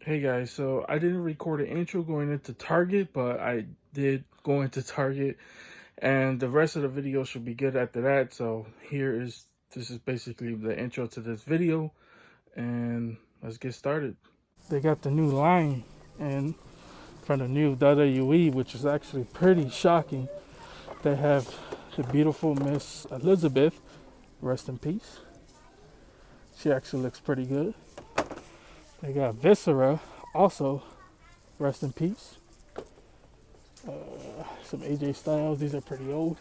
Hey guys, so I didn't record an intro going into Target, but I did go into Target, and the rest of the video should be good after that. So this is basically the intro to this video, and let's get started. They got the new line and from the new WWE, which is actually pretty shocking. They have the beautiful Miss Elizabeth, rest in peace. She actually looks pretty good. They got Viscera, also rest in peace. Some AJ Styles, these are pretty old.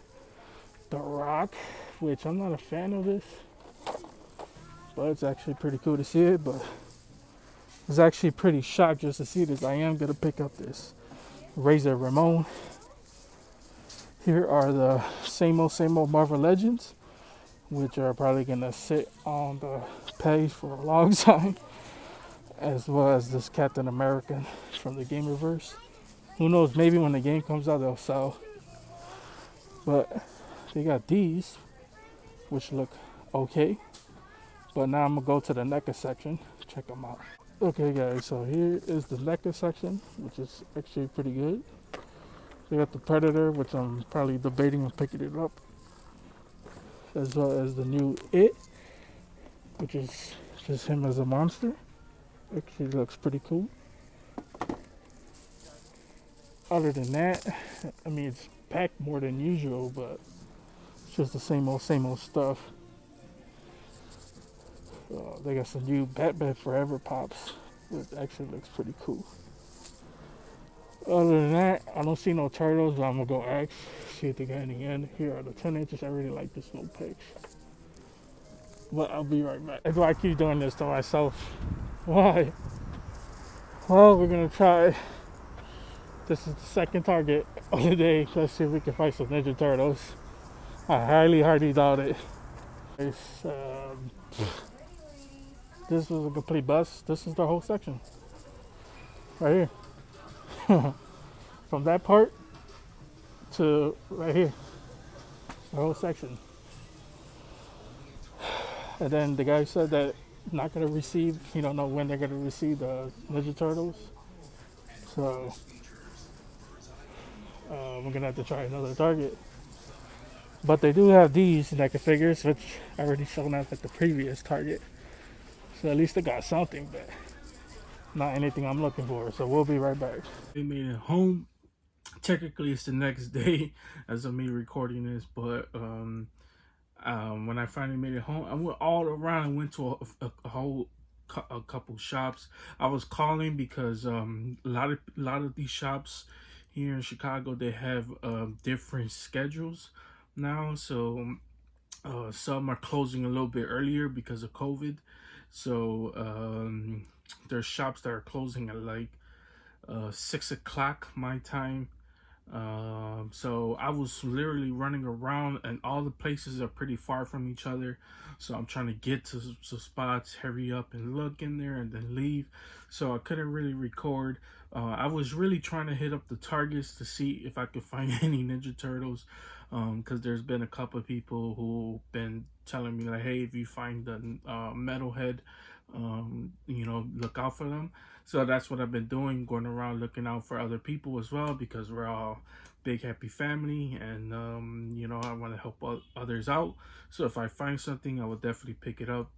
The Rock, which I'm not a fan of this, but it's actually pretty cool to see it. But I was actually pretty shocked just to see this. I am gonna pick up this Razor Ramon. Here are the same old Marvel Legends, which are probably gonna sit on the page for a long time, as well as this Captain American from the Game Reverse. Who knows? Maybe when the game comes out, they'll sell. But they got these, which look okay. But now I'm gonna go to the NECA section, check them out. Okay guys, so here is the NECA section, which is actually pretty good. They got the Predator, which I'm probably debating on picking it up, as well as the new It, which is just him as a monster. Actually looks pretty cool. Other than that, I mean it's packed more than usual, but it's just the same old stuff. They got some new Batman Forever pops, which actually looks pretty cool. Other than that, I don't see no turtles, but I'm gonna go ask, see if they got any in. Here are the 10 inches. I really like this little picture. But I'll be right back. Do I keep doing this to myself? Why? Well, we're gonna try. This is the second target of the day. Let's see if we can find some Ninja Turtles. I highly doubt it. It's, this was a complete bust. This is the whole section. Right here. From that part to right here. The whole section. And then the guy said that not gonna receive, you don't know when they're gonna receive the Ninja Turtles. So we're gonna have to try another Target. But they do have these NECA figures, which I already shown up at the previous Target. So at least they got something, but not anything I'm looking for. So we'll be right back. They made it home. Technically, it's the next day as of me recording this, but when I finally made it home, I went all around and went to a couple shops. I was calling because a lot of these shops here in Chicago, they have different schedules now. So some are closing a little bit earlier because of COVID. So there's shops that are closing at like 6 o'clock my time. So I was literally running around, and all the places are pretty far from each other. So I'm trying to get to spots, hurry up and look in there, and then leave. So I couldn't really record. I was really trying to hit up the Targets to see if I could find any Ninja Turtles, because there's been a couple of people who've been telling me like, hey, if you find the Metalhead, look out for them. So that's what I've been doing, going around looking out for other people as well, because we're all big happy family, and I want to help others out. So if I find something, I will definitely pick it up.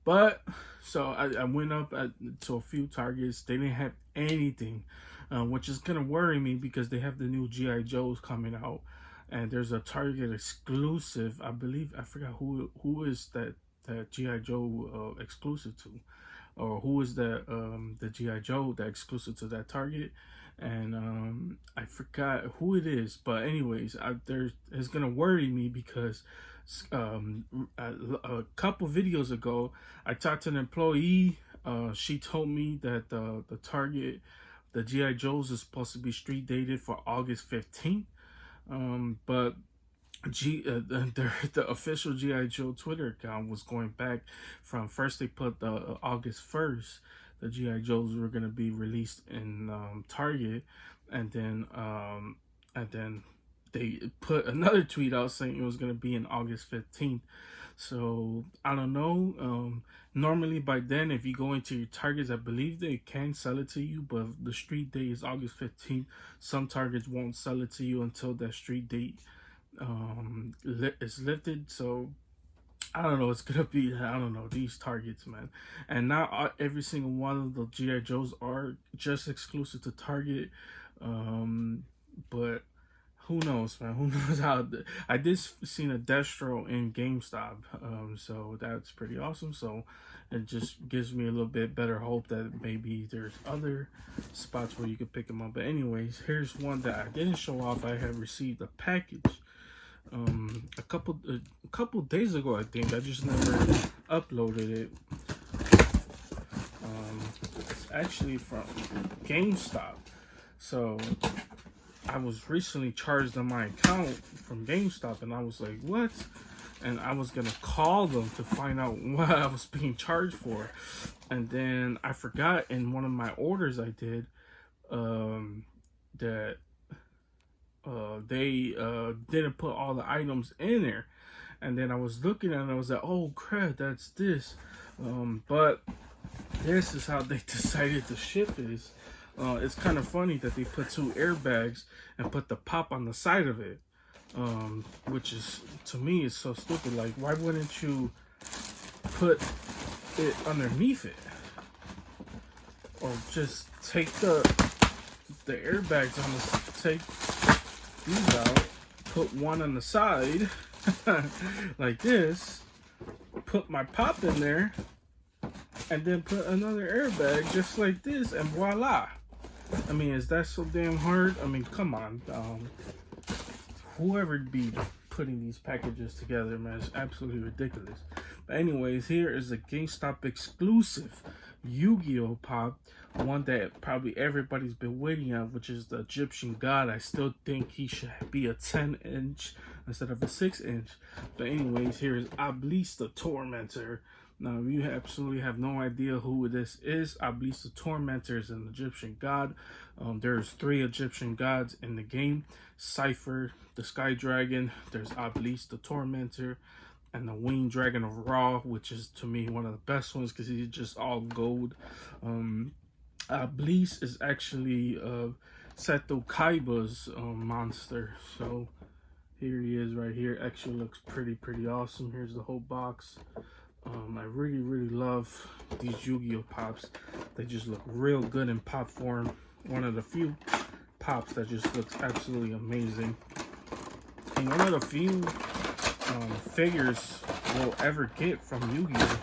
But so I went up to a few Targets. They didn't have anything, which is gonna worry me because they have the new GI Joes coming out, and there's a Target exclusive. I believe, I forgot who is that GI Joe exclusive to, or who is the GI Joe that exclusive to that Target, and I forgot who it is. But anyways, it's gonna worry me because a couple videos ago, I talked to an employee. She told me that the Target, the GI Joes, is supposed to be street dated for August 15th. But the official GI Joe Twitter account was going back from first. They put the August 1st. The GI Joes were gonna be released in Target, and then they put another tweet out saying it was going to be in August 15th. So I don't know. Normally by then, if you go into your Targets, I believe they can sell it to you, but the street date is August 15th. Some Targets won't sell it to you until that street date is lifted. So I don't know. It's gonna be, I don't know, these Targets, man. And not every single one of the GI Joes are just exclusive to Target. But who knows, man? Who knows how? I did seen a Destro in GameStop, so that's pretty awesome. So it just gives me a little bit better hope that maybe there's other spots where you could pick them up. But anyways, here's one that I didn't show off. I have received a package a couple days ago. I think I just never uploaded it. It's actually from GameStop. So I was recently charged on my account from GameStop, and I was like, what? And I was gonna call them to find out what I was being charged for. And then I forgot in one of my orders I did that they didn't put all the items in there. And then I was looking at it and I was like, oh crap, that's this. But this is how they decided to ship this. It's kind of funny that they put 2 airbags and put the pop on the side of it, which is, to me, is so stupid. Like, why wouldn't you put it underneath it, or just take the airbags on the, take these out, put one on the side like this, put my pop in there, and then put another airbag just like this, and voila. I mean, is that so damn hard? I mean, come on. Whoever be putting these packages together, man, is absolutely ridiculous. But anyways, here is a GameStop exclusive Yu-Gi-Oh pop, one that probably everybody's been waiting on, which is the Egyptian God. I still think he should be a 10-inch instead of a 6-inch. But anyways, here is Iblis the Tormentor. Now, if you absolutely have no idea who this is, Iblis the Tormentor is an Egyptian god. There's 3 Egyptian gods in the game: Cypher, the Sky Dragon, there's Iblis the Tormentor, and the Winged Dragon of Ra, which is, to me, one of the best ones because he's just all gold. Iblis is actually Seto Kaiba's monster. So here he is right here. Actually looks pretty awesome. Here's the whole box. I really love these Yu-Gi-Oh pops. They just look real good in pop form. One of the few pops that just looks absolutely amazing. And one of the few figures we'll ever get from Yu-Gi-Oh.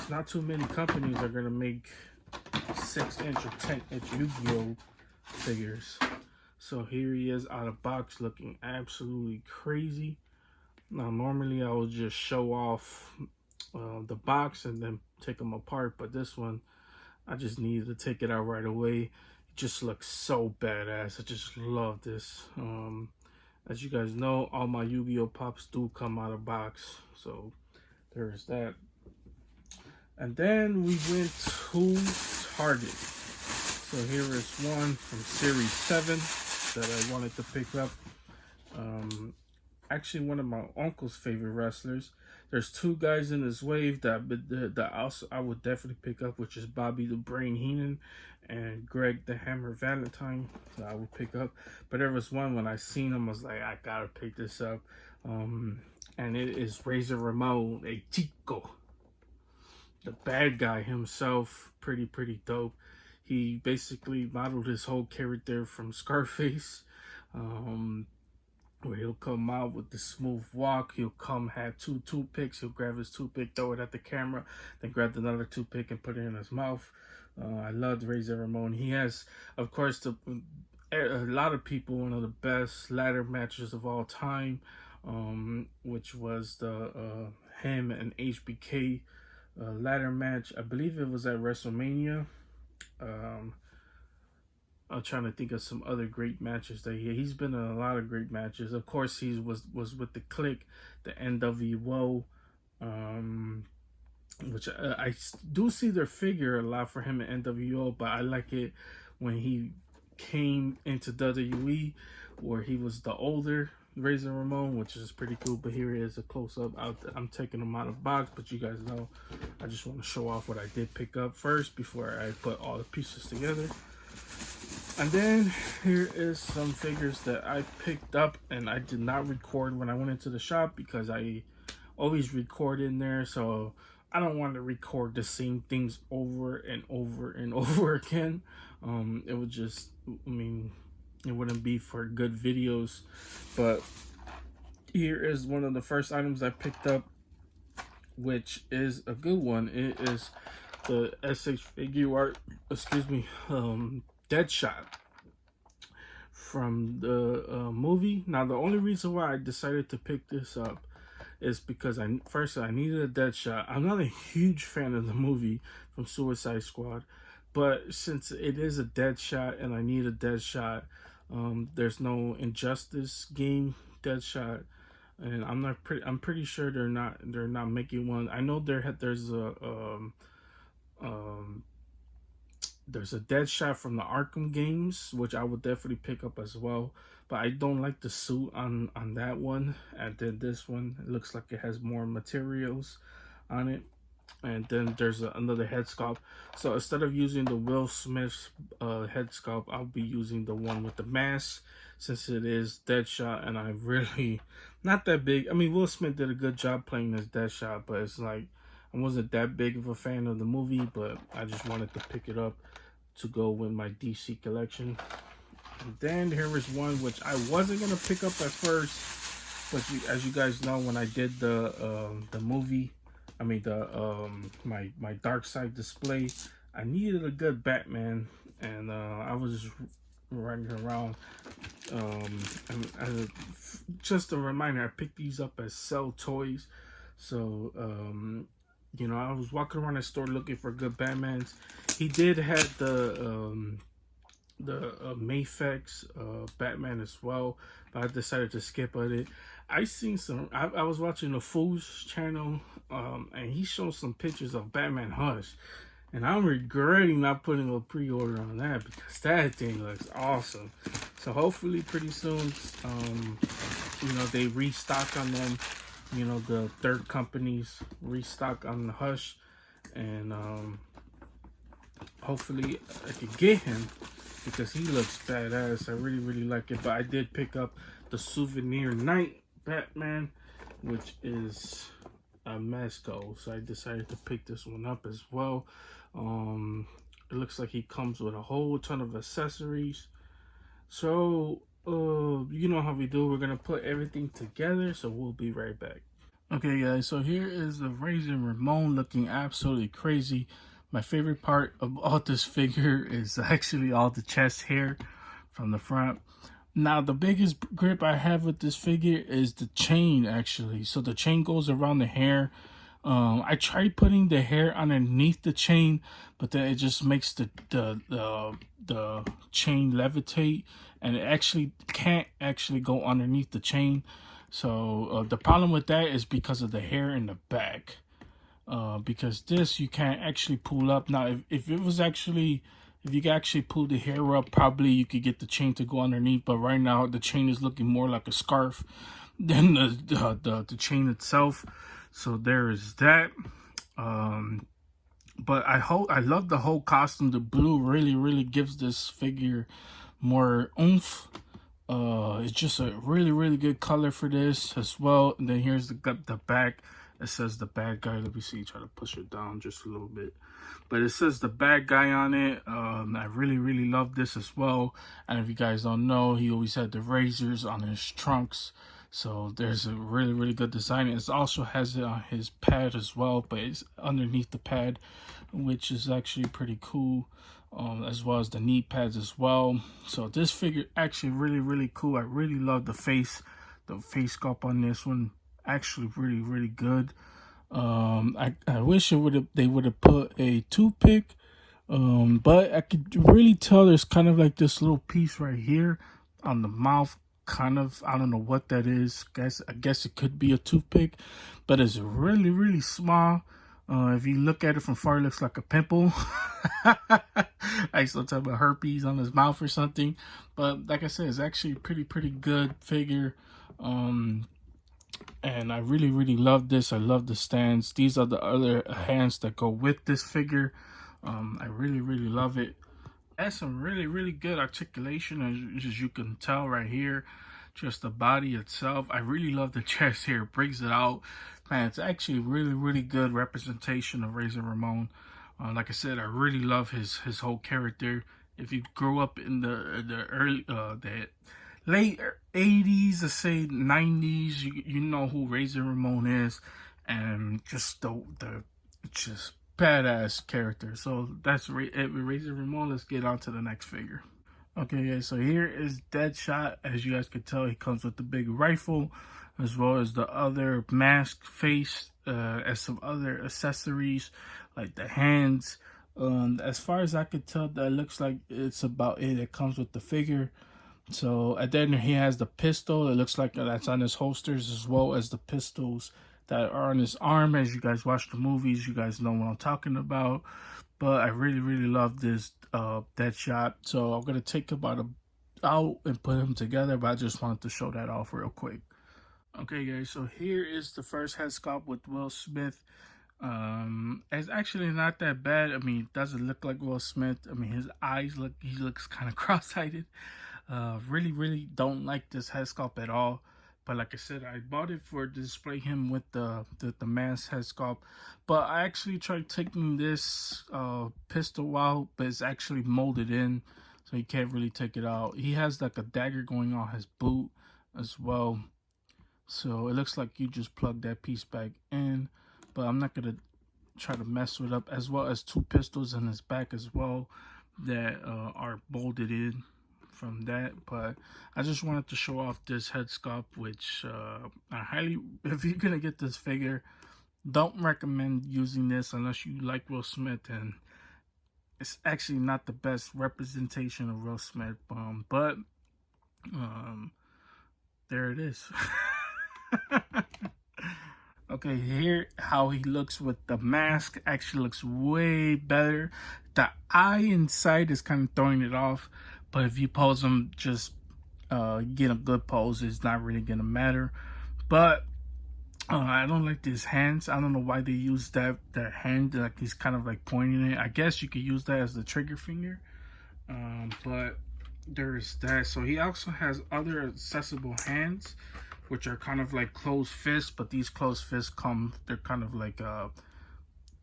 Not too many companies are gonna make 6-inch or 10-inch Yu-Gi-Oh figures. So here he is out of box, looking absolutely crazy. Now normally I would just show off the box and then take them apart, but this one I just needed to take it out right away. It just looks so badass. I just love this. As you guys know, all my Yu-Gi-Oh pops do come out of box, so there's that. And then we went to Target. So here is one from Series 7 that I wanted to pick up. Actually, one of my uncle's favorite wrestlers. There's 2 guys in this wave that also I would definitely pick up, which is Bobby the Brain Heenan and Greg the Hammer Valentine. So I would pick up. But there was one when I seen him, I was like, I gotta pick this up. And it is Razor Ramon, a Chico. The bad guy himself, pretty dope. He basically modeled his whole character from Scarface, where he'll come out with the smooth walk. He'll come have 2 toothpicks. He'll grab his toothpick, throw it at the camera, then grab another toothpick and put it in his mouth. I loved Razor Ramon. He has, of course, a lot of people, one of the best ladder matches of all time, which was the him and HBK ladder match. I believe it was at WrestleMania. I'm trying to think of some other great matches that he's been in a lot of great matches. Of course, he was with the Clique, the NWO, which I do see their figure a lot for him at NWO, but I like it when he came into WWE, where he was the older Razor Ramon, which is pretty cool. But here is a close up. I'm taking him out of the box, but you guys know I just want to show off what I did pick up first before I put all the pieces together. And then here is some figures that I picked up, and I did not record when I went into the shop because I always record in there, so I don't want to record the same things over and over and over again. It would just, I mean, it wouldn't be for good videos. But here is one of the first items I picked up, which is a good one. It is the S.H.Figuarts, Deadshot from the movie. Now, the only reason why I decided to pick this up is because I needed a Deadshot. I'm not a huge fan of the movie from Suicide Squad, but since it is a Deadshot and I need a Deadshot, there's no Injustice game Deadshot, and I'm pretty sure they're not making one. I know there's a Deadshot from the Arkham games, which I would definitely pick up as well. But I don't like the suit on that one. And then this one, it looks like it has more materials on it. And then there's another head sculpt. So instead of using the Will Smith head sculpt, I'll be using the one with the mask, since it is Deadshot. And I really, not that big. I mean, Will Smith did a good job playing this Deadshot, but it's like, I wasn't that big of a fan of the movie, but I just wanted to pick it up to go with my DC collection. And then here is one which I wasn't gonna pick up at first, but as you guys know, when I did the movie, I mean my Dark Side display, I needed a good Batman, and I was running around. Just a reminder, I picked these up at Sell Toys, so you know, I was walking around the store looking for good Batmans. He did have the Mayfex Batman as well, but I decided to skip at it. I was watching the Fool's channel, and he showed some pictures of Batman Hush, and I'm regretting not putting a pre-order on that because that thing looks awesome. So hopefully pretty soon, you know, they restock on them. You know, the third companies restock on the Hush, and hopefully I could get him because he looks badass. I really like it. But I did pick up the Souvenir Night Batman, which is a Mezco, so I decided to pick this one up as well. It looks like he comes with a whole ton of accessories. So you know how we do. We're gonna put everything together, so we'll be right back. Okay guys, so here is the Razor Ramon looking absolutely crazy. My favorite part of all this figure is actually all the chest hair from the front. Now the biggest grip I have with this figure is the chain, actually. So the chain goes around the hair. I tried putting the hair underneath the chain, but then it just makes the chain levitate, and it actually can't actually go underneath the chain. So the problem with that is because of the hair in the back. Because this you can't actually pull up. Now if it was actually, if you could actually pull the hair up, probably you could get the chain to go underneath. But right now the chain is looking more like a scarf than the chain itself. So there is that. But I love the whole costume. The blue really gives this figure more oomph. It's just a really good color for this as well. And then here's the back. It says the bad guy. Let me see, try to push it down just a little bit. But it says the bad guy on it. I really love this as well. And if you guys don't know, he always had the razors on his trunks. So there's a really good design. It also has it on his pad as well, but it's underneath the pad, which is actually pretty cool. As well as the knee pads as well. So this figure actually really cool. I really love the face sculpt on this one. Actually really good. I wish they would have put a toothpick, but I could really tell there's kind of like this little piece right here on the mouth. Kind of, I don't know what that is. I guess it could be a toothpick, but it's really small. If you look at it from far, it looks like a pimple. Like some type of herpes on his mouth or something. But like I said, it's actually pretty good figure. And I really love this. I love the stands. These are the other hands that go with this figure. I really love it. It has some really good articulation, as you can tell right here. Just the body itself. I really love the chest here. It brings it out. Man, it's actually really good representation of Razor Ramon. Like I said, I really love his whole character. If you grew up in the early the late 80s, let's say 90s, you know who Razor Ramon is, and just the just badass character. So that's Razor Ramon. Let's get on to the next figure. Okay, guys, so here is Deadshot. As you guys can tell, he comes with the big rifle, as well as the other mask face, and some other accessories, like the hands. As far as I could tell, that looks like it's about it. It comes with the figure. So at the end, he has the pistol. It looks like that's on his holsters, as well as the pistols that are on his arm. As you guys watch the movies, you guys know what I'm talking about. But I really love this Deadshot. So I'm gonna take him out and put him together. But I just wanted to show that off real quick. Okay, guys. So here is the first head sculpt with Will Smith. It's actually not that bad. I mean, it doesn't look like Will Smith. I mean, his eyes he looks kind of cross-eyed. Really don't like this head sculpt at all. But like I said, I bought it to display him with the mask head sculpt. But I actually tried taking this pistol out, but it's actually molded in, so you can't really take it out. He has like a dagger going on his boot as well. So it looks like you just plug that piece back in. But I'm not going to try to mess it up, as well as two pistols in his back as well that are bolted in from that. But I just wanted to show off this head sculpt, which I highly, if you're gonna get this figure, don't recommend using this unless you like Will Smith, and it's actually not the best representation of Will Smith. But there it is. Okay, here how he looks with the mask actually looks way better. The eye inside is kind of throwing it off, but if you pose him, just get a good pose, it's not really gonna matter. But I don't like these hands. I don't know why they use that hand, like he's kind of like pointing it. I guess you could use that as the trigger finger. But there's that. So he also has other accessible hands, which are kind of like closed fists, but these closed fists they're kind of like let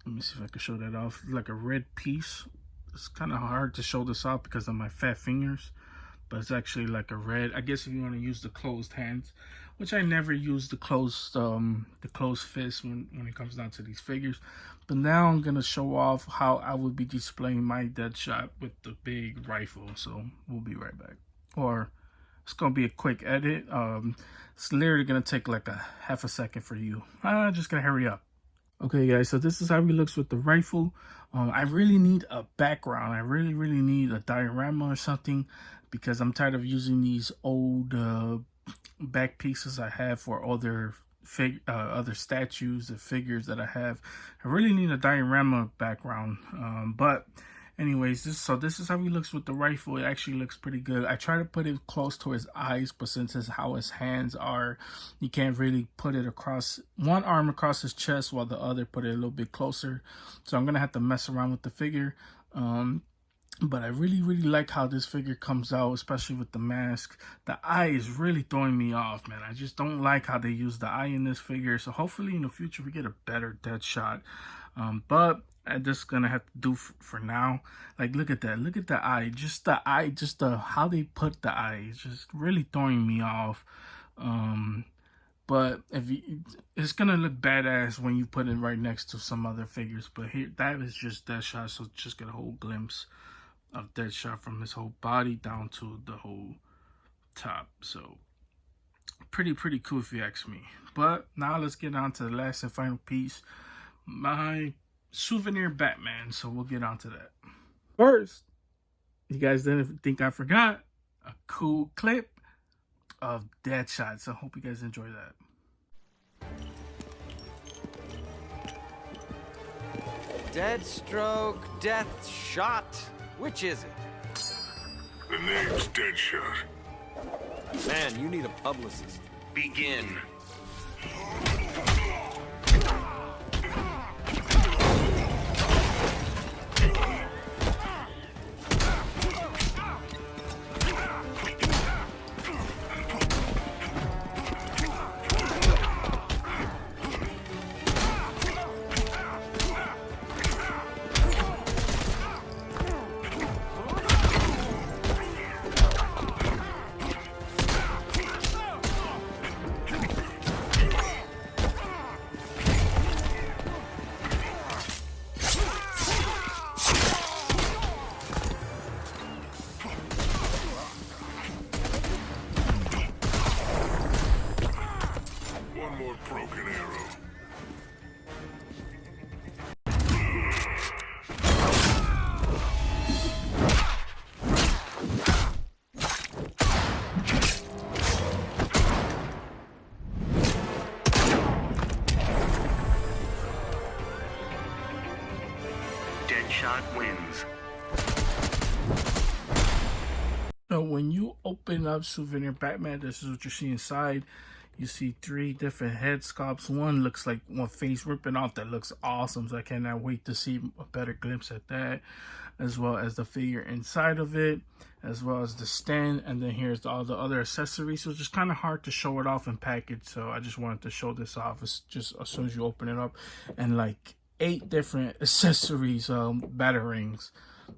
me see if I can show that off, like a red piece. It's kind of hard to show this off because of my fat fingers, but it's actually like a red. I guess if you want to use the closed hands, which I never use the closed fist when it comes down to these figures. But now I'm gonna show off how I would be displaying my Deadshot with the big rifle. So we'll be right back. Or it's gonna be a quick edit. It's literally gonna take like a half a second for you. Just gonna hurry up. Okay, guys, so this is how he looks with the rifle. I really need a background. I really need a diorama or something, because I'm tired of using these old back pieces I have for other statues and figures that I have. I really need a diorama background. But anyways, this is how he looks with the rifle. It actually looks pretty good. I try to put it close to his eyes, but since it's how his hands are, you can't really put it across one arm across his chest while the other put it a little bit closer. So I'm gonna have to mess around with the figure. But I really like how this figure comes out, especially with the mask. The eye is really throwing me off, man. I just don't like how they use the eye in this figure. So hopefully in the future we get a better Deadshot. But I'm just gonna have to do for now. Like, look at that. Look at the eye. Just the eye. Just how they put the eye. It's just really throwing me off. But it's gonna look badass when you put it right next to some other figures. But here, that is just Deadshot. So just get a whole glimpse of Deadshot from his whole body down to the whole top. So pretty cool if you ask me. But now let's get on to the last and final piece, my souvenir Batman. So we'll get on to that. First, you guys didn't think I forgot a cool clip of Deadshot. So I hope you guys enjoy that. Deathstroke, Death Shot. Which is it? The name's Deadshot. Man, you need a publicist. Begin. One more broken arrow. Deadshot wins. So when you open up Souvenir Batman, this is what you see inside. You see 3 different head sculpts. One looks like one face ripping off. That looks awesome. So I cannot wait to see a better glimpse at that, as well as the figure inside of it, as well as the stand. And then here's all the other accessories. So it's just kind of hard to show it off in package. So I just wanted to show this off. It's just as soon as you open it up, and like 8 different accessories, batarangs.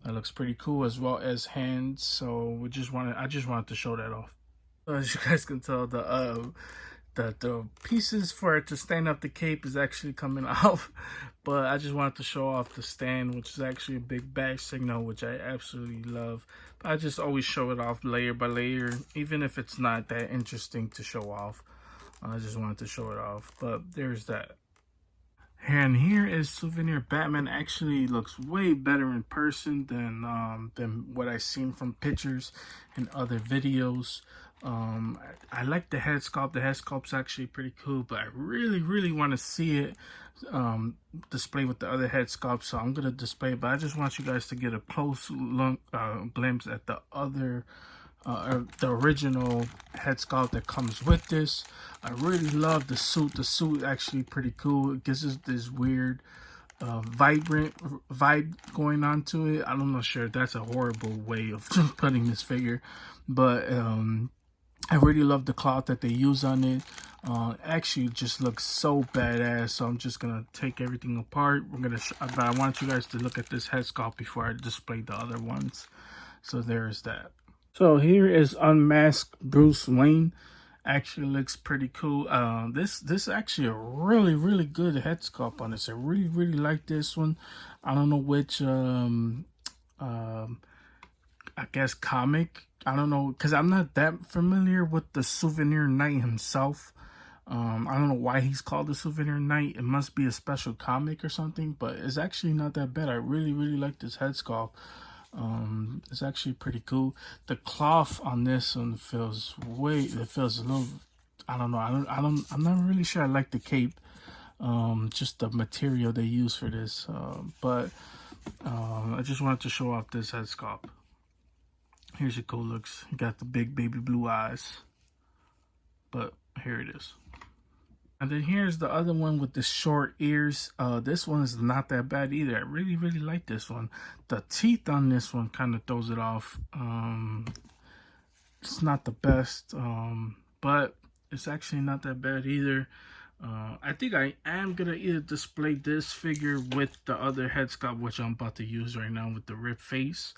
That looks pretty cool, as well as hands. So I just wanted to show that off. As you guys can tell, the pieces for it to stand up the cape is actually coming off, but I just wanted to show off the stand, which is actually a big back signal, which I absolutely love. But I just always show it off layer by layer, even if it's not that interesting to show off. I just wanted to show it off. But there's that. And here is Souvenir Batman. Actually looks way better in person than what I've seen from pictures and other videos. I like the head sculpt. The head sculpt's actually pretty cool, but I really want to see it displayed with the other head sculpt. So I'm gonna display it, but I just want you guys to get a close look, glimpse at the other. The original head sculpt that comes with this. I really love the suit. The suit actually pretty cool. It gives us this weird vibrant vibe going on to it. I'm not sure, that's a horrible way of putting this figure, but I really love the cloth that they use on it. Actually just looks so badass. So I'm just gonna take everything apart. But I want you guys to look at this head sculpt before I display the other ones. So there's that. So here is unmasked Bruce Wayne. Actually looks pretty cool. This is actually a really good head sculpt on this. I really like this one. I don't know which I guess comic. I don't know, because I'm not that familiar with the Souvenir Knight himself. I don't know why he's called the Souvenir Knight. It must be a special comic or something, but it's actually not that bad. I really like this head sculpt. It's actually pretty cool. The cloth on this one feels a little, I don't know, I'm not really sure I like the cape, just the material they use for this, but I just wanted to show off this head sculpt. Here's your cool looks. You got the big baby blue eyes, but here it is. And then here's the other one with the short ears. This one is not that bad either. I really like this one. The teeth on this one kind of throws it off. It's not the best, but it's actually not that bad either. I think I am gonna either display this figure with the other head sculpt, which I'm about to use right now with the ripped face.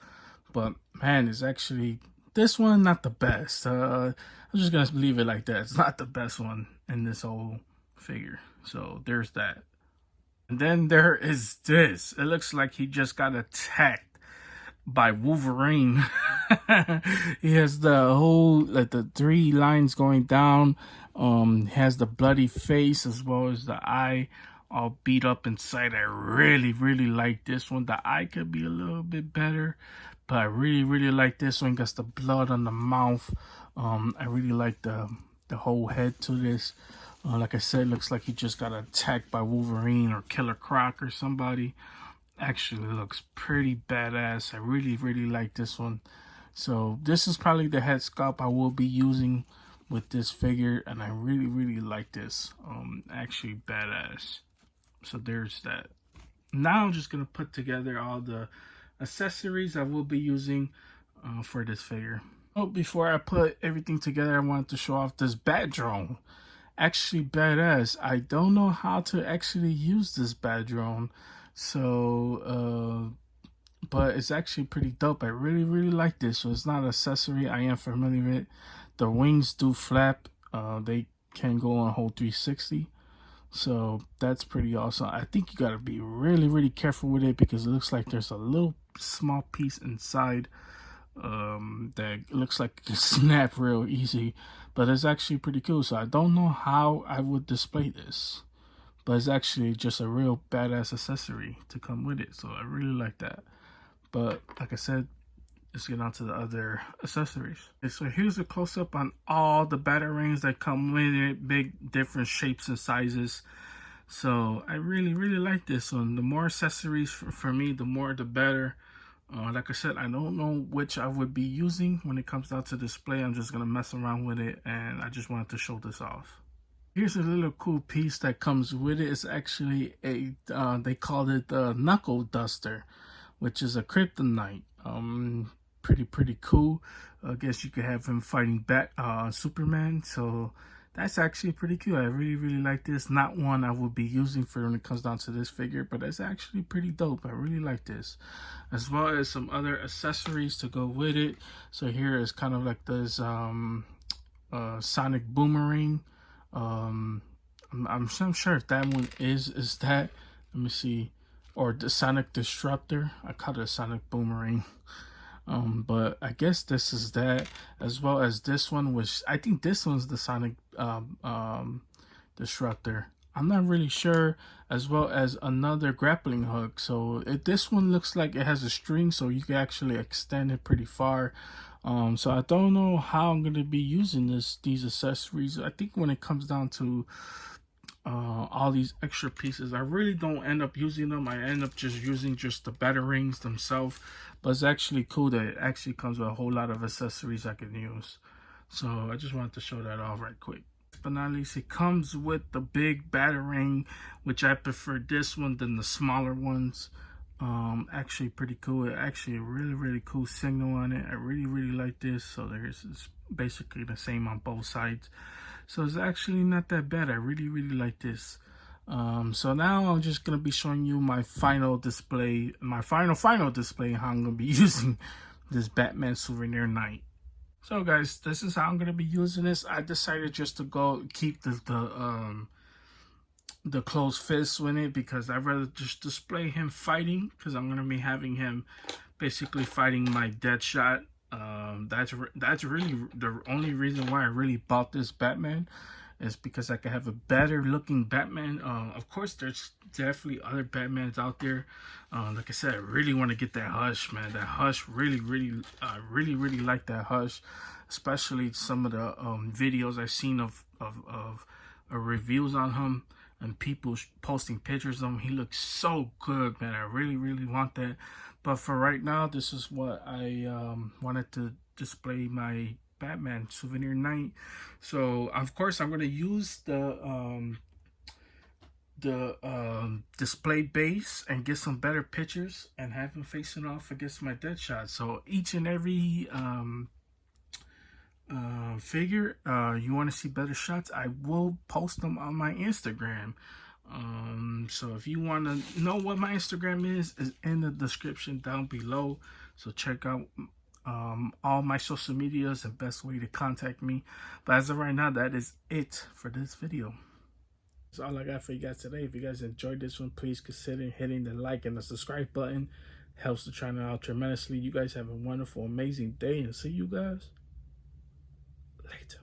But man, it's actually, this one not the best. I'm just gonna leave it like that. It's not the best one in this whole figure. So there's that. And then there is this. It looks like he just got attacked by Wolverine. He has the whole, like, the 3 lines going down. Has the bloody face as well as the eye all beat up inside. I really like this one. The eye could be a little bit better, but I really like this one. Got the blood on the mouth. I really like the whole head to this. Like I said, looks like he just got attacked by Wolverine or Killer Croc or somebody. actually looks pretty badass. I really like this one. So this is probably the head sculpt I will be using with this figure, and I really like this. Actually badass. So there's that. Now I'm just gonna put together all the accessories I will be using for this figure. Oh, before I put everything together, I wanted to show off this bat drone. Actually badass. I don't know how to actually use this bat drone, so but it's actually pretty dope. I really like this. So it's not an accessory I am familiar with. The wings do flap. They can go on a whole 360. So that's pretty awesome. I think you gotta be really careful with it because it looks like there's a little small piece inside that looks like it can snap real easy, but it's actually pretty cool. So I don't know how I would display this, but it's actually just a real badass accessory to come with it. So I really like that. But like I said, let's get on to the other accessories. Okay, so here's a close-up on all the batarangs that come with it, big different shapes and sizes. So I really like this. So the more accessories for me, the more the better. Like I said, I don't know which I would be using when it comes down to display. I'm just gonna mess around with it, and I just wanted to show this off. Here's a little cool piece that comes with it. It's actually a they called it the knuckle duster, which is a kryptonite. Pretty cool. I guess you could have him fighting Superman. So that's actually pretty cool. I really like this. Not one I would be using for when it comes down to this figure, but it's actually pretty dope. I really like this, as well as some other accessories to go with it. So here is kind of like this sonic boomerang. I'm sure if that one is that. Let me see. Or the sonic disruptor. I call it a sonic boomerang. But I guess this is that, as well as this one, which I think this one's the sonic disruptor. I'm not really sure, as well as another grappling hook. So this one looks like it has a string, so you can actually extend it pretty far. So I don't know how I'm gonna be using these accessories. I think when it comes down to all these extra pieces, I really don't end up using them. I end up just using just the batarangs themselves. But it's actually cool that it actually comes with a whole lot of accessories I can use. So I just wanted to show that off right quick. But not least, it comes with the big batarang, which I prefer this one than the smaller ones. Actually pretty cool. It actually a really cool signal on it. I really like this. So it's basically the same on both sides. So it's actually not that bad. I really like this. So now I'm just gonna be showing you my final display, my final display, how I'm gonna be using this Batman Souvenir Night. So guys, this is how I'm gonna be using this. I decided just to go keep the closed fist with it because I'd rather just display him fighting, because I'm gonna be having him basically fighting my Deadshot. That's really the only reason why I really bought this Batman, is because I could have a better looking Batman. Of course, there's definitely other Batmans out there. Like I said, I really want to get that Hush, man. That Hush, really like that Hush, especially some of the videos I've seen of reviews on him and people posting pictures of him. He looks so good, man. I really want that. But for right now, this is what I wanted to display my Batman Souvenir Night. So of course I'm going to use the display base and get some better pictures and have him facing off against my Deadshot. So each and every figure you want to see better shots, I will post them on my Instagram. So if you want to know what my Instagram is in the description down below. So check out all my social medias, the best way to contact me. But as of right now, that is it for this video. That's all I got for you guys today. If you guys enjoyed this one, please consider hitting the like and the subscribe button. Helps the channel out tremendously. You guys have a wonderful, amazing day, and see you guys later.